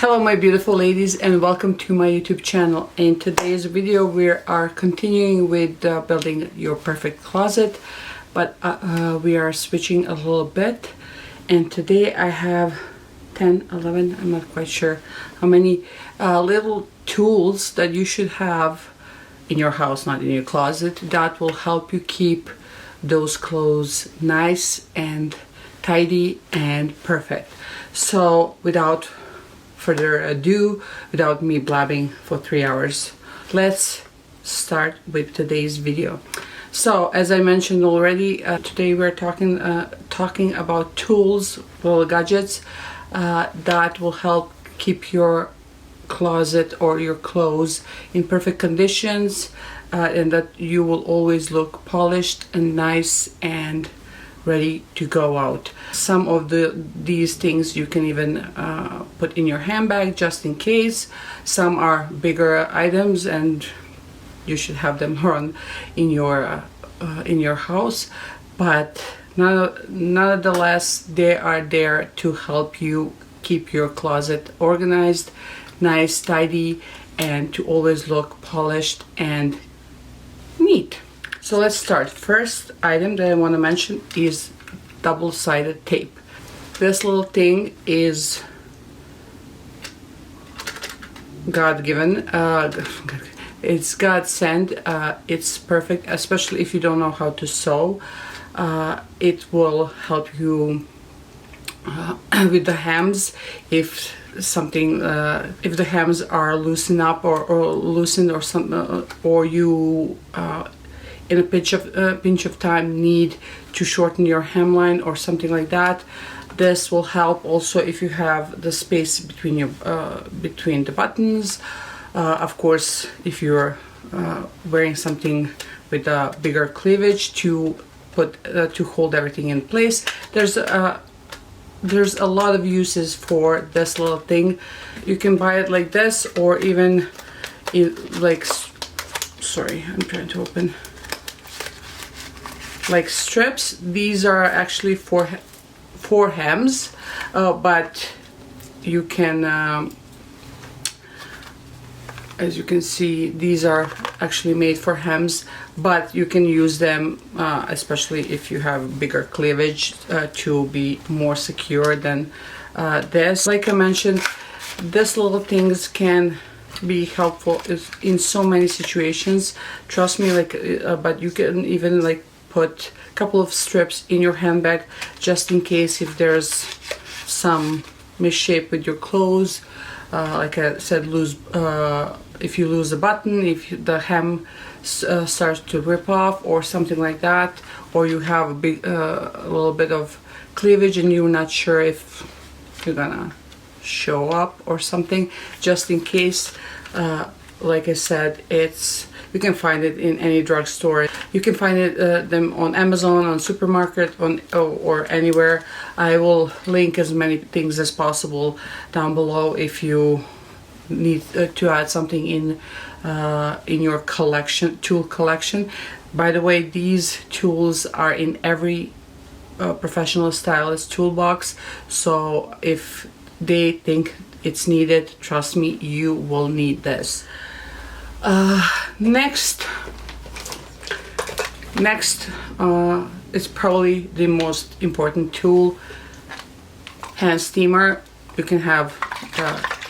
Hello my beautiful ladies and welcome to my YouTube channel. In today's video we are continuing with building your perfect closet, but we are switching a little bit, and today I have 10, 11, I'm not quite sure how many little tools that you should have in your house, not in your closet, that will help you keep those clothes nice and tidy and perfect. So without further ado, without me blabbing for 3 hours, let's start with today's video. So as I mentioned already, today we're talking about tools, little gadgets that will help keep your closet or your clothes in perfect conditions, and that you will always look polished and nice and ready to go out. Some of these things you can even put in your handbag just in case. Some are bigger items and you should have them around in your house, but nonetheless they are there to help you keep your closet organized, nice, tidy, and to always look polished and neat. So let's start. First item that I want to mention is double-sided tape. This little thing is God-given. It's God-sent. It's perfect, especially if you don't know how to sew. It will help you with the hems. If the hems are loosened up or loosened or something, or you in a pinch of time need to shorten your hemline or something like that, this will help. Also, if you have the space between your between the buttons, of course, if you're wearing something with a bigger cleavage, to put to hold everything in place. There's a lot of uses for this little thing. You can buy it like this, or even like, sorry, I'm trying to open, like strips. These are actually for hems, but you can, as you can see, these are actually made for hems, but you can use them especially if you have bigger cleavage to be more secure than this. Like I mentioned, these little things can be helpful in so many situations, trust me. Like but you can even like put a couple of strips in your handbag just in case if there's some misshape with your clothes. Like I said, if you lose a button, if the hem starts to rip off or something like that, or you have a little bit of cleavage and you're not sure if you're gonna show up or something, just in case, like I said, you can find it in any drugstore. You can find them on Amazon, on supermarket, or anywhere. I will link as many things as possible down below if you need to add something in your tool collection. By the way, these tools are in every professional stylist toolbox, so if they think it's needed, trust me, you will need this. Next is probably the most important tool, hand steamer. You can have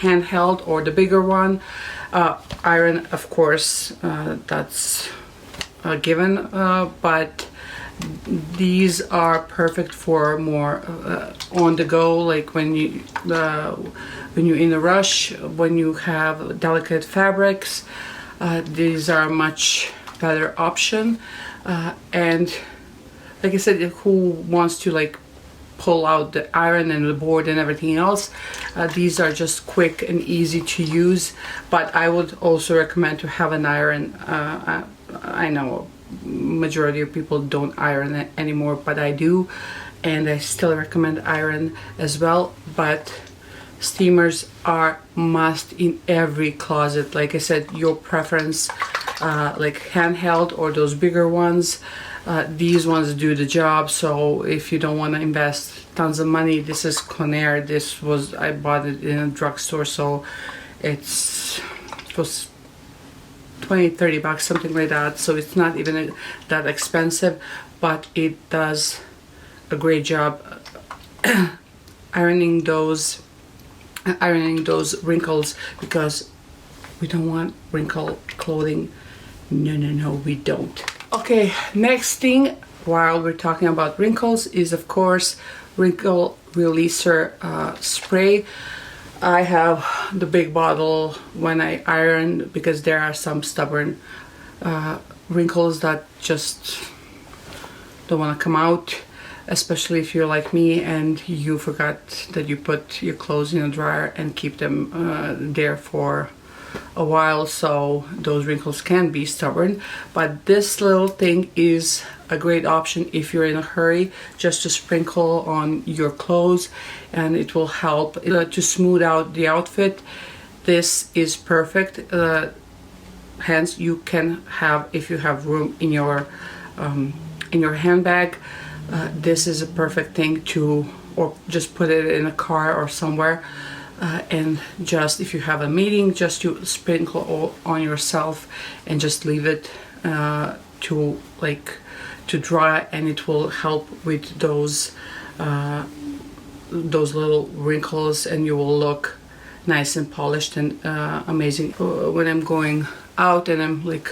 handheld or the bigger one. Iron, of course, that's a given, but these are perfect for more on the go, like when you're in a rush, when you have delicate fabrics. These are a much better option, and like I said, who wants to like pull out the iron and the board and everything else? These are just quick and easy to use, but I would also recommend to have an iron. I know majority of people don't iron it anymore, but I do, and I still recommend iron as well. But steamers are must in every closet. Like I said, your preference, like handheld or those bigger ones. These ones do the job, so if you don't want to invest tons of money. This is Conair. I bought it in a drugstore, so it was 20-30 bucks, something like that. So it's not even that expensive, but it does a great job ironing those wrinkles, because we don't want wrinkle clothing. No, we don't. Okay, next thing while we're talking about wrinkles is, of course, wrinkle releaser spray. I have the big bottle when I iron, because there are some stubborn wrinkles that just don't want to come out, especially if you're like me and you forgot that you put your clothes in a dryer and keep them there for a while, so those wrinkles can be stubborn. But this little thing is a great option if you're in a hurry, just to sprinkle on your clothes, and it will help to smooth out the outfit. This is perfect. Hence, you can have, if you have room in your handbag, this is a perfect thing to, or just put it in a car or somewhere. And just if you have a meeting, just to sprinkle all on yourself and just leave it to dry, and it will help with those little wrinkles, and you will look nice and polished and amazing. When I'm going out and I'm like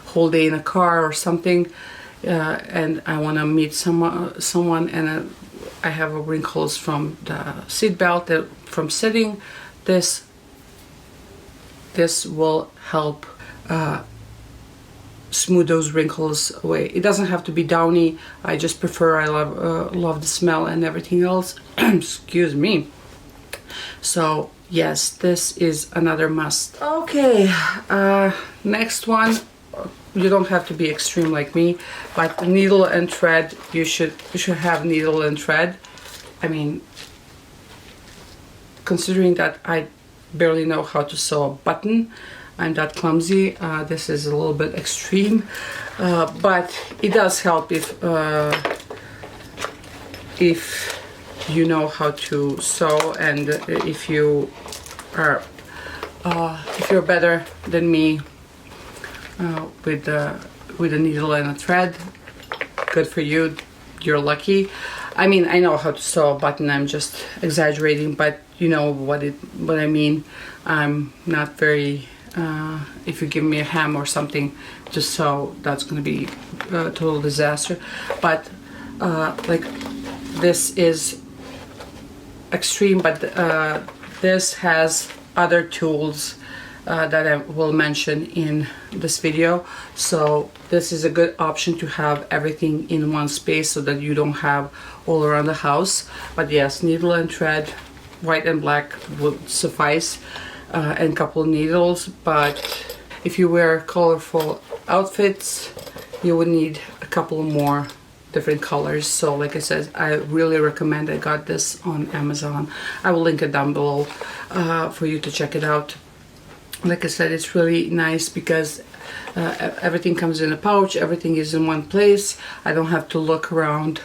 whole day in a car or something, and I want to meet someone and I have wrinkles from the seat belt, from sitting, this will help smooth those wrinkles away. It doesn't have to be downy. I just prefer, I love the smell and everything else. Excuse me. So yes, this is another must. Okay, next one. You don't have to be extreme like me, but needle and thread. You should have needle and thread. I mean, considering that I barely know how to sew a button, I'm that clumsy. This is a little bit extreme, but it does help if you know how to sew, and if you're better than me with a needle and a thread, good for you. You're lucky. I mean, I know how to sew a button. I'm just exaggerating, but you know what I mean. I'm not very. If you give me a ham or something to sew, that's going to be a total disaster. But like, this is extreme, but this has other tools that I will mention in this video. So this is a good option to have everything in one space, so that you don't have all around the house. But yes, needle and thread, white and black would suffice, and a couple of needles. But if you wear colorful outfits, you would need a couple more different colors. So like I said, I really recommend. I got this on Amazon. I will link it down below for you to check it out. Like I said, it's really nice because everything comes in a pouch, everything is in one place. I don't have to look around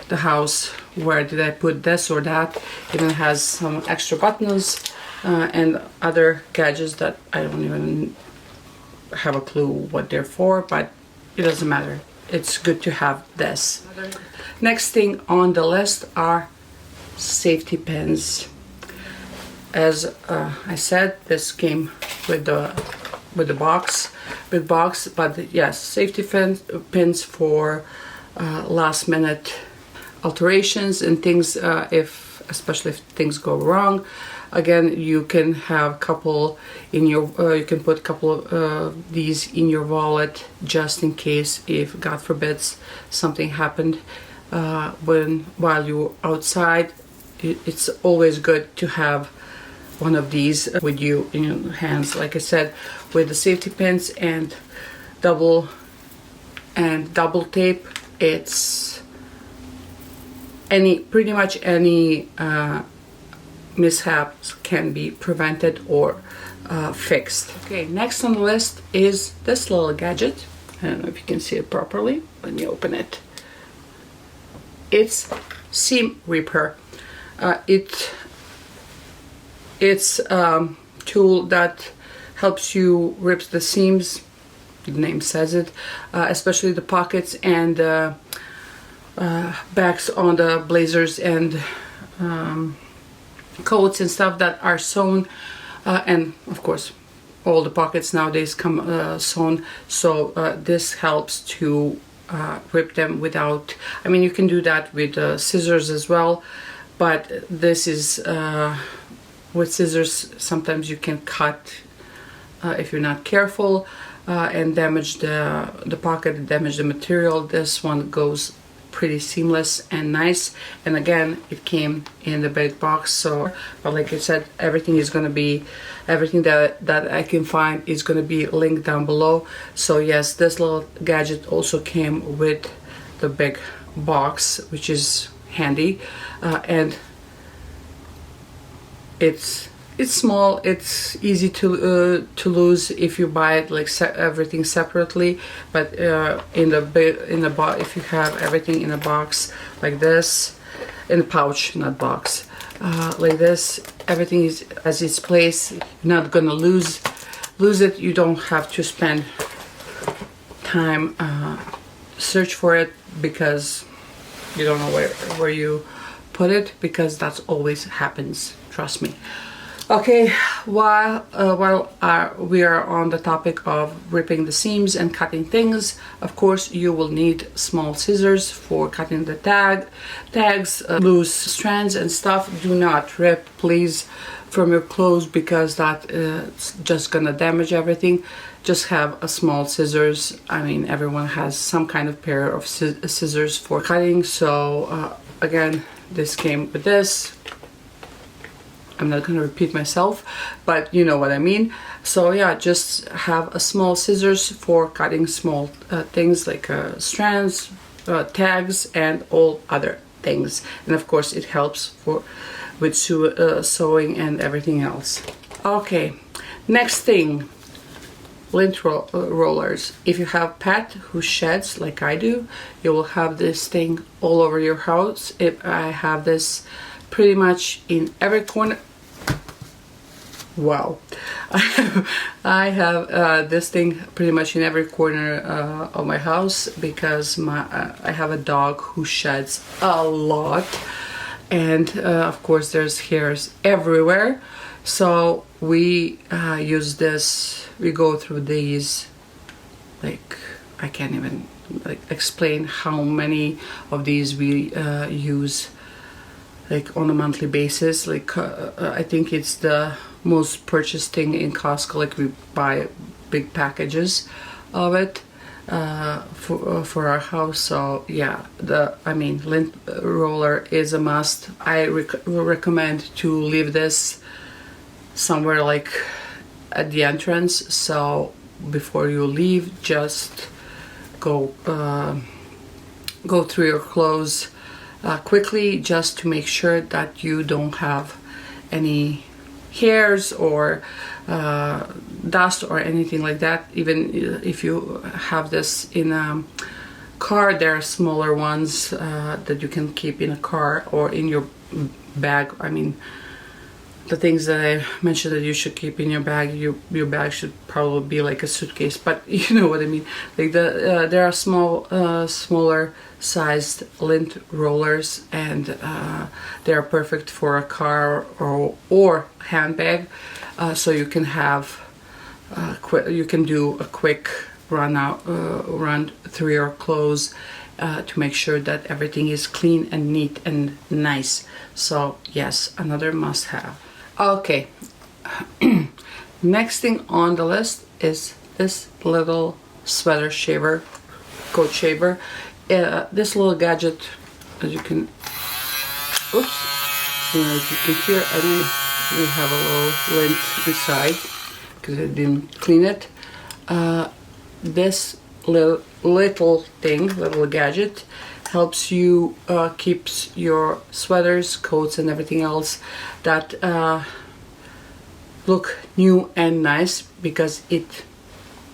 the house, where did I put this or that. It even has some extra buttons and other gadgets that I don't even have a clue what they're for, but it doesn't matter. It's good to have this. Next thing on the list are safety pins. As I said, this came with the big box, but yes, safety pins for last minute alterations and things, especially if things go wrong. Again, you can have a couple in your you can put a couple of these in your wallet, just in case, if God forbids something happened while you're outside. It's always good to have one of these with you in your hands. Like I said, with the safety pins and double tape, it's pretty much any mishaps can be prevented or fixed. Okay, next on the list is this little gadget. I don't know if you can see it properly. Let me open it. It's seam ripper. It's tool that helps you rip the seams. The name says it, especially the pockets and backs on the blazers and coats and stuff that are sewn, and of course all the pockets nowadays come sewn, so this helps to rip them without, I mean, you can do that with scissors as well, but this is with scissors sometimes you can cut if you're not careful and damage the pocket, damage the material. This one goes pretty seamless and nice, and again it came in the big box. So but like I said, everything is going to be, everything that I can find is going to be linked down below. So yes, this little gadget also came with the big box, which is handy, and it's small, it's easy to lose if you buy it like everything separately, but in the box, if you have everything in a box like this, in a pouch, not box, like this, everything is as its place. You're not gonna lose it. You don't have to spend time search for it because you don't know where you put it, because that's always happens, trust me. Okay, while we are on the topic of ripping the seams and cutting things, of course you will need small scissors for cutting the tags, loose strands and stuff. Do not rip, please, from your clothes, because that is just gonna damage everything. Just have a small scissors. I mean, everyone has some kind of pair of scissors for cutting. So again, this came with this. I'm not gonna repeat myself, but you know what I mean. So yeah, just have a small scissors for cutting small things like strands, tags, and all other things. And of course, it helps with sewing and everything else. Okay, next thing, lint rollers. If you have pet who sheds like I do, you will have this thing all over your house. I have this pretty much in every corner. Wow. I have this thing pretty much in every corner of my house, because I have a dog who sheds a lot, and of course there's hairs everywhere. So we use this, we go through these, like I can't even explain how many of these we use like on a monthly basis. Like I think it's the most purchased thing in Costco. Like we buy big packages of it for our house. So yeah, I mean, lint roller is a must. I recommend to leave this somewhere like at the entrance, so before you leave, just go through your clothes quickly, just to make sure that you don't have any hairs or dust or anything like that. Even if you have this in a car, there are smaller ones that you can keep in a car or in your bag. I mean, the things that I mentioned that you should keep in your bag, your bag should probably be like a suitcase, but you know what I mean. Like there are smaller sized lint rollers, and they are perfect for a car or handbag. So you can have you can do a quick run through your clothes to make sure that everything is clean and neat and nice. So yes, another must-have. Okay, next thing on the list is this little sweater shaver, coat shaver. This little gadget, as you can, oops, as you can hear, I mean, we have a little lint inside because I didn't clean it. This little gadget helps you keeps your sweaters, coats, and everything else that look new and nice, because it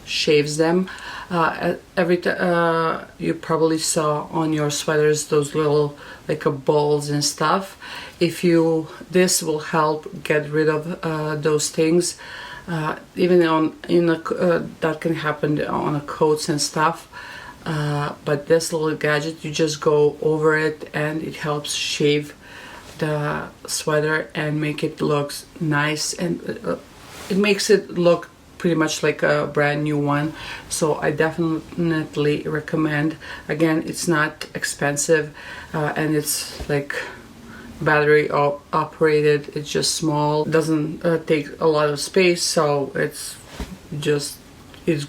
shaves them. You probably saw on your sweaters those little like balls and stuff. This will help get rid of those things. Even that can happen on coats and stuff. But this little gadget, you just go over it and it helps shave the sweater and make it look nice, and it makes it look pretty much like a brand new one. So I definitely recommend. Again, it's not expensive, and it's like battery operated. It's just small, doesn't take a lot of space, so it's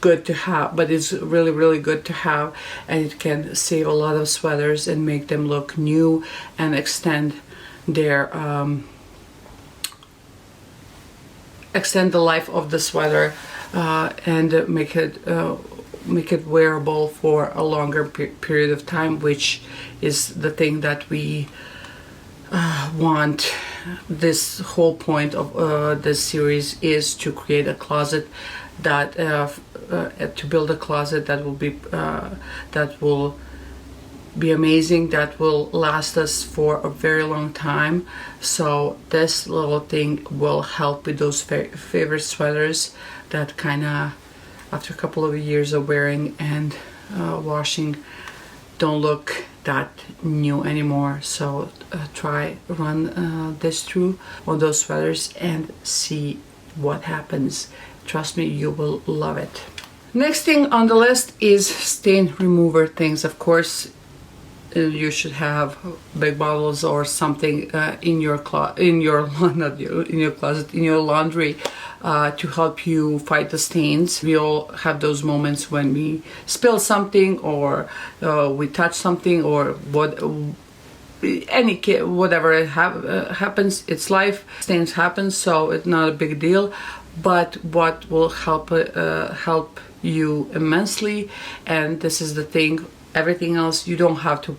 good to have, but it's really, really good to have, and it can save a lot of sweaters and make them look new and extend the life of the sweater, and make it wearable for a longer period of time, which is the thing that we want. This whole point of this series is to create a closet that to build a closet that will be amazing, that will last us for a very long time. So this little thing will help with those favorite sweaters that kind of, after a couple of years of wearing and washing, don't look that new anymore. So run this through on those sweaters and see what happens. Trust me, you will love it. Next thing on the list is stain remover things. Of course, you should have big bottles or something in your laundry to help you fight the stains. We all have those moments when we spill something, or we touch something, or whatever happens. It's life. Stains happen, so it's not a big deal. But what will help you immensely, and this is the thing, everything else you don't have to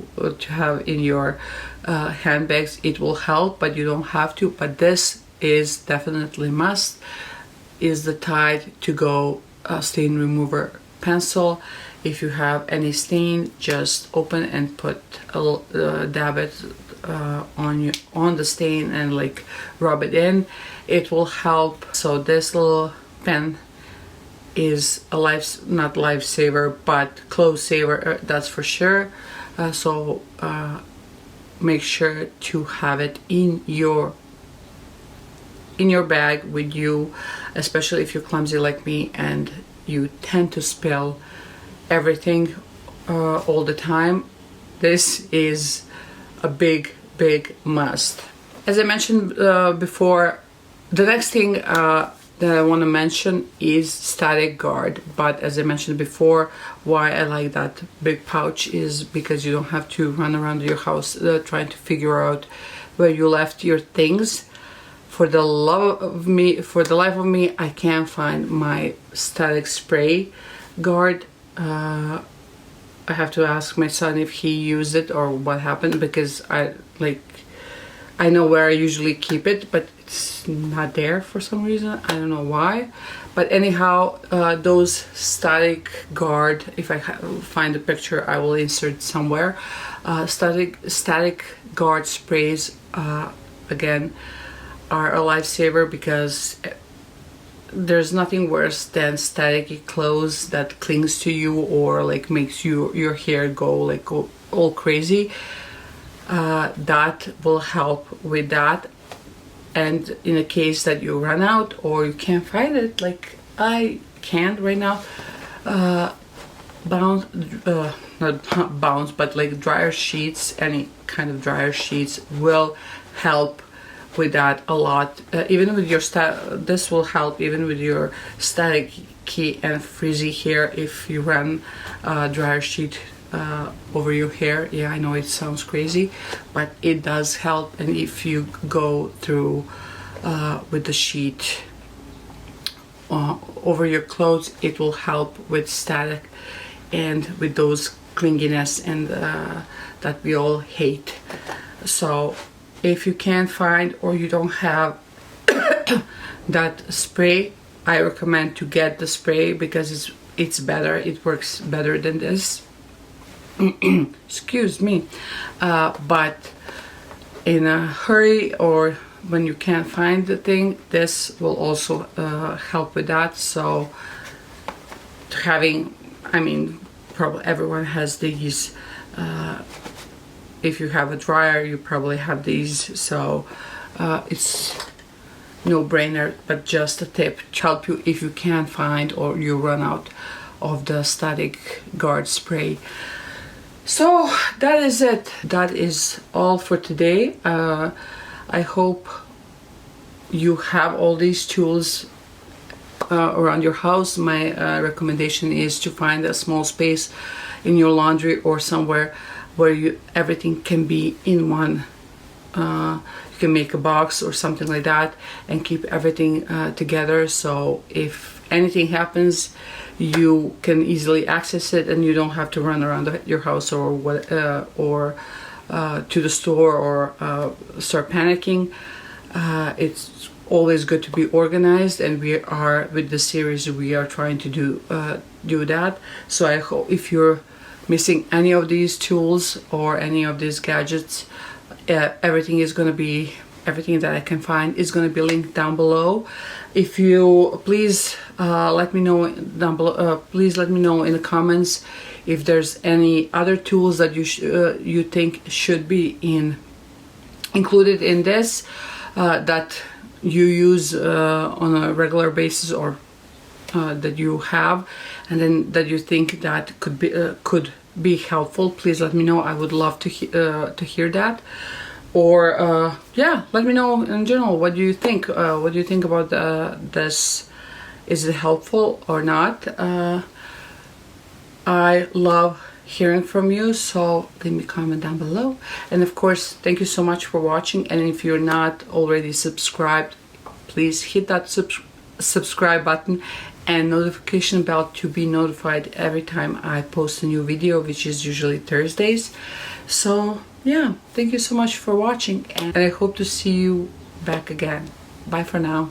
have in your handbags. It will help, but you don't have to. But this is definitely must, is the Tide To Go stain remover pencil. If you have any stain, just open and put a little, dab it on the stain and like rub it in. It will help. So this little pen is a not lifesaver, but clothes saver, that's for sure. So make sure to have it in your bag with you, especially if you're clumsy like me and you tend to spill everything all the time. This is a big must. As I mentioned before, the next thing that I want to mention is static guard. But as I mentioned before, why I like that big pouch is because you don't have to run around your house trying to figure out where you left your things. For the life of me, I can't find my static spray guard. I have to ask my son if he used it or what happened, because I know where I usually keep it, but it's not there for some reason. I don't know why. But anyhow, those static guard, if I find a picture, I will insert somewhere. Static guard sprays, again, are a lifesaver, because there's nothing worse than staticky clothes that clings to you or like makes your hair go all crazy. That will help with that. And in a case that you run out or you can't find it, like I can't right now, not bounce, but like dryer sheets, any kind of dryer sheets will help with that a lot. Even with your this will help even with your staticky and frizzy hair if you run a dryer sheet over your hair. Yeah, I know it sounds crazy, but it does help. And if you go through with the sheet over your clothes, it will help with static and with those clinginess and that we all hate. So if you can't find or you don't have that spray, I recommend to get the spray, because it's better, it works better than this. Excuse me. But in a hurry, or when you can't find the thing, this will also help with that. So having, I mean, probably everyone has these. If you have a dryer, you probably have these, so it's no-brainer. But just a tip to help you if you can't find or you run out of the static guard spray. So that is it. That is all for today. I hope you have all these tools around your house. My recommendation is to find a small space in your laundry or somewhere where everything can be in one. You can make a box or something like that and keep everything together, so if anything happens, you can easily access it and you don't have to run around your house or to the store or start panicking. It's always good to be organized, and we are, with the series, we are trying to do that. So I hope if you're missing any of these tools or any of these gadgets, everything that I can find is going to be linked down below. If you please let me know down below. Please let me know in the comments if there's any other tools that you think should be included in this, that you use on a regular basis, or that you have, and then that you think that could be helpful. Please let me know. I would love to hear that. Or yeah, let me know in general, what do you think? What do you think about this? Is it helpful or not? I love hearing from you, so leave me a comment down below. And of course, thank you so much for watching. And if you're not already subscribed, please hit that subscribe button and notification bell to be notified every time I post a new video, which is usually Thursdays. So yeah, thank you so much for watching, and I hope to see you back again. Bye for now.